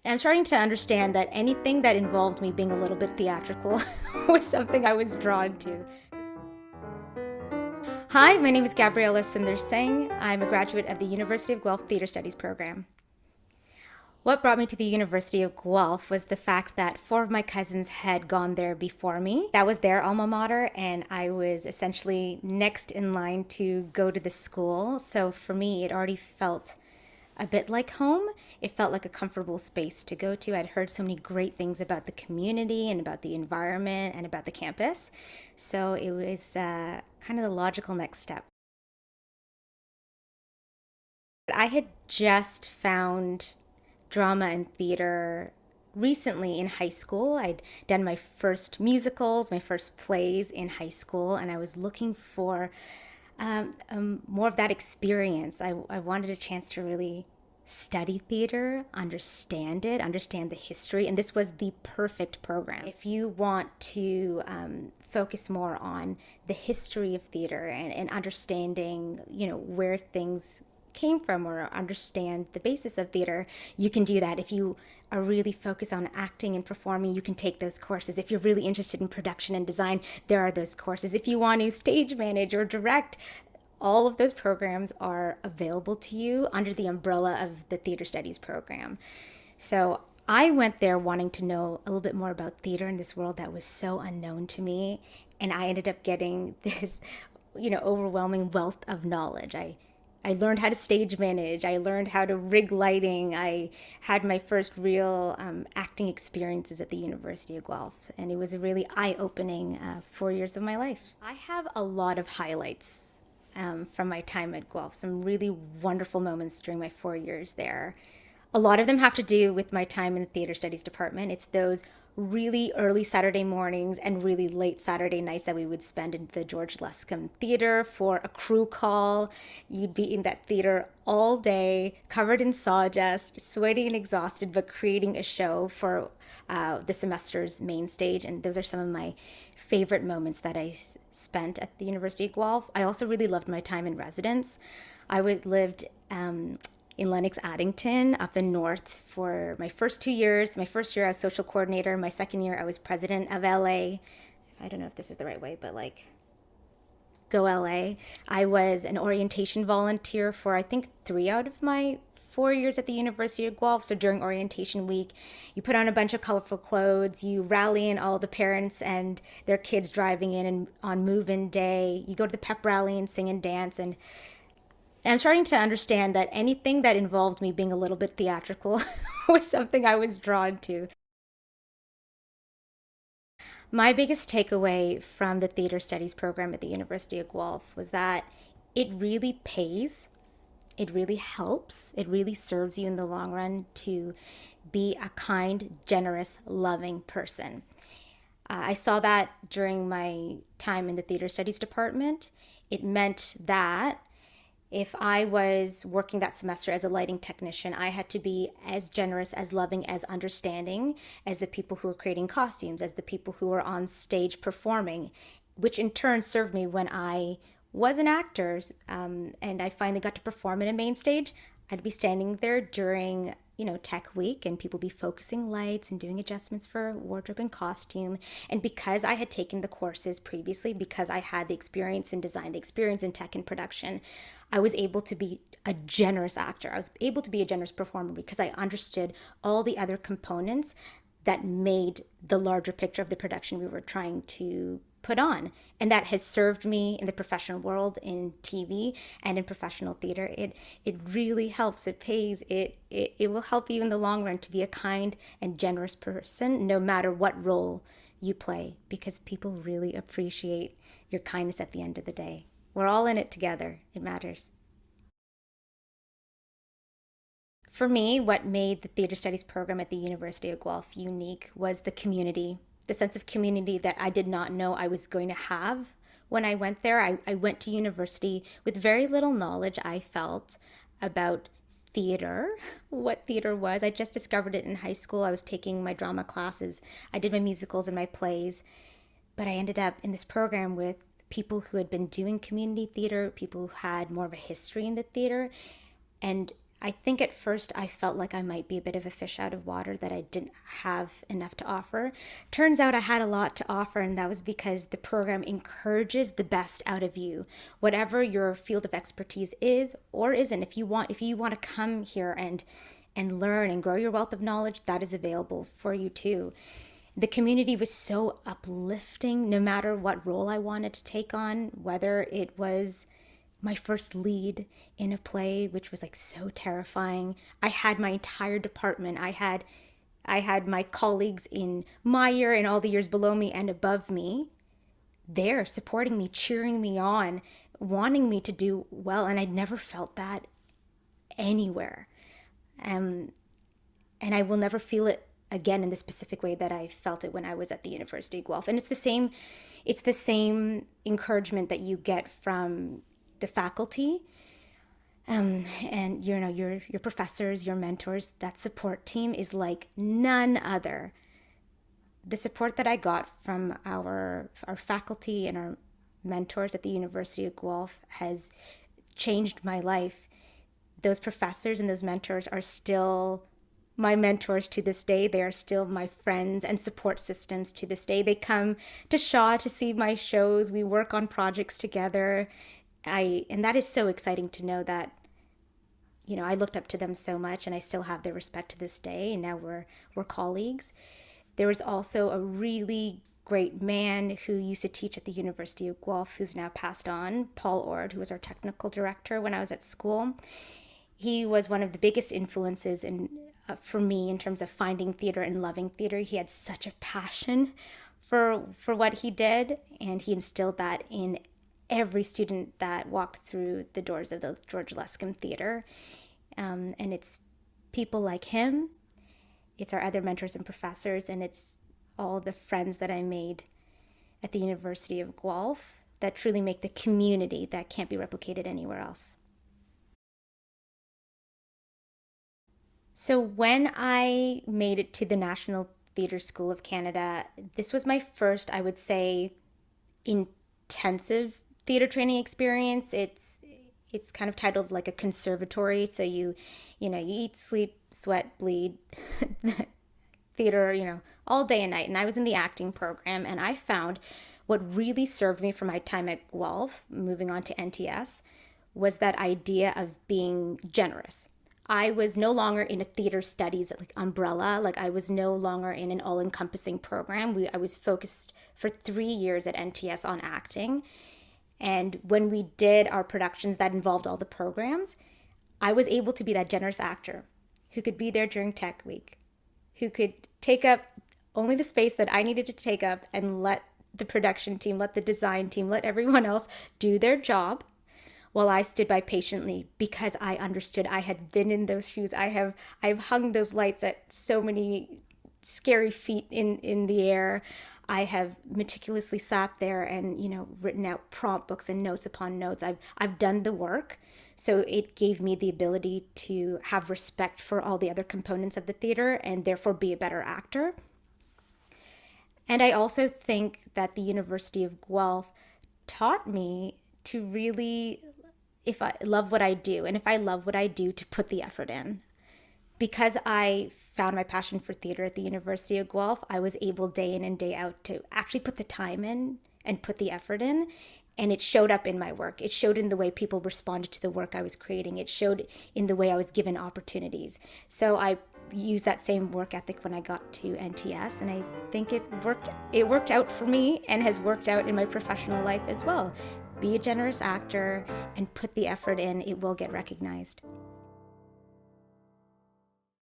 I'm starting to understand that anything that involved me being a little bit theatrical was something I was drawn to. Hi, my name is Gabriella Sundar Singh. I'm a graduate of the University of Guelph Theatre Studies program. What brought me to the University of Guelph was the fact that four of my cousins had gone there before me. That was their alma mater, and I was essentially next in line to go to the school. So for me, it already felt a bit like home. It felt like a comfortable space to go to. I'd heard so many great things about the community and about the environment and about the campus. So it was kind of the logical next step. I had just found drama and theater recently in high school. I'd done my first musicals, my first plays in high school, and I was looking for more of that experience. I wanted a chance to really study theater, understand it, understand the history, and this was the perfect program. If you want to focus more on the history of theater and understanding, where things came from or understand the basis of theater, you can do that. If you are really focused on acting and performing, you can take those courses. If you're really interested in production and design, there are those courses. If you want to stage manage or direct, all of those programs are available to you under the umbrella of the theater studies program. So I went there wanting to know a little bit more about theater in this world that was so unknown to me. And I ended up getting this, overwhelming wealth of knowledge. I learned how to stage manage. I learned how to rig lighting. I had my first real acting experiences at the University of Guelph, and it was a really eye-opening 4 years of my life. I have a lot of highlights from my time at Guelph, some really wonderful moments during my 4 years there. A lot of them have to do with my time in the theater studies department. It's those really early Saturday mornings and really late Saturday nights that we would spend in the George Luscombe Theater for a crew call. You'd be in that theater all day, covered in sawdust, sweaty and exhausted, but creating a show for the semester's main stage. And those are some of my favorite moments that I spent at the University of Guelph. I also really loved my time in residence. Lived in Lennox Addington up in North for my first 2 years. My first year I was social coordinator. My second year I was president of LA. I don't know if this is the right way, but like, go LA. I was an orientation volunteer for I think 3 out of my 4 years at the University of Guelph. So during orientation week, you put on a bunch of colorful clothes, you rally in all the parents and their kids driving in and on move-in day. You go to the pep rally and sing and dance, and I'm starting to understand that anything that involved me being a little bit theatrical was something I was drawn to. My biggest takeaway from the theater studies program at the University of Guelph was that it really pays, it really helps, it really serves you in the long run to be a kind, generous, loving person. I saw that during my time in the theater studies department. It meant that if I was working that semester as a lighting technician, I had to be as generous, as loving, as understanding as the people who were creating costumes, as the people who were on stage performing, which in turn served me when I was an actor and I finally got to perform in a main stage. I'd be standing there during tech week, and people be focusing lights and doing adjustments for wardrobe and costume. And because I had taken the courses previously, because I had the experience in design, the experience in tech and production, I was able to be a generous actor. I was able to be a generous performer because I understood all the other components that made the larger picture of the production we were trying to put on. And that has served me in the professional world, in TV and in professional theater. It really helps. It pays. It will help you in the long run to be a kind and generous person, no matter what role you play, because people really appreciate your kindness at the end of the day. We're all in it together. It matters. For me, what made the theater studies program at the University of Guelph unique was the community, the sense of community that I did not know I was going to have when I went there. I went to university with very little knowledge, I felt, about theater, what theater was. I just discovered it in high school. I was taking my drama classes, I did my musicals and my plays, but I ended up in this program with people who had been doing community theater, people who had more of a history in the theater, and I think at first I felt like I might be a bit of a fish out of water, that I didn't have enough to offer. Turns out I had a lot to offer, and that was because the program encourages the best out of you. Whatever your field of expertise is or isn't, if you want to come here and learn and grow your wealth of knowledge, that is available for you too. The community was so uplifting no matter what role I wanted to take on, whether it was my first lead in a play, which was like so terrifying. I had my entire department. I had my colleagues in my year and all the years below me and above me there supporting me, cheering me on, wanting me to do well, and I'd never felt that anywhere. Um, and I will never feel it again in the specific way that I felt it when I was at the University of Guelph. And it's the same encouragement that you get from the faculty, and your professors, your mentors. That support team is like none other. The support that I got from our faculty and our mentors at the University of Guelph has changed my life. Those professors and those mentors are still my mentors to this day. They are still my friends and support systems to this day. They come to Shaw to see my shows. We work on projects together. And that is so exciting to know that, I looked up to them so much, and I still have their respect to this day. And now we're colleagues. There was also a really great man who used to teach at the University of Guelph, who's now passed on, Paul Ord, who was our technical director when I was at school. He was one of the biggest influences for me in terms of finding theater and loving theater. He had such a passion for what he did, and he instilled that in every student that walked through the doors of the George Luscombe Theater. And it's people like him, it's our other mentors and professors, and it's all the friends that I made at the University of Guelph that truly make the community that can't be replicated anywhere else. So when I made it to the National Theatre School of Canada, this was my first, I would say, intensive theater training experience. It's kind of titled like a conservatory. So you eat, sleep, sweat, bleed theater, all day and night. And I was in the acting program, and I found what really served me for my time at Guelph, moving on to NTS, was that idea of being generous. I was no longer in a theater studies like umbrella. Like, I was no longer in an all-encompassing program. I was focused for 3 years at NTS on acting. And when we did our productions that involved all the programs, I was able to be that generous actor who could be there during tech week, who could take up only the space that I needed to take up, and let the production team, let the design team, let everyone else do their job, while I stood by patiently, because I understood. I had been in those shoes. I've hung those lights at so many scary feet in the air. I have meticulously sat there and written out prompt books and notes upon notes. I've done the work, so it gave me the ability to have respect for all the other components of the theater and therefore be a better actor. And I also think that the University of Guelph taught me to really, if I love what I do, and if I love what I do, to put the effort in. Because I found my passion for theater at the University of Guelph, I was able day in and day out to actually put the time in and put the effort in. And it showed up in my work. It showed in the way people responded to the work I was creating. It showed in the way I was given opportunities. So I used that same work ethic when I got to NTS, and I think it worked out for me, and has worked out in my professional life as well. Be a generous actor and put the effort in. It will get recognized.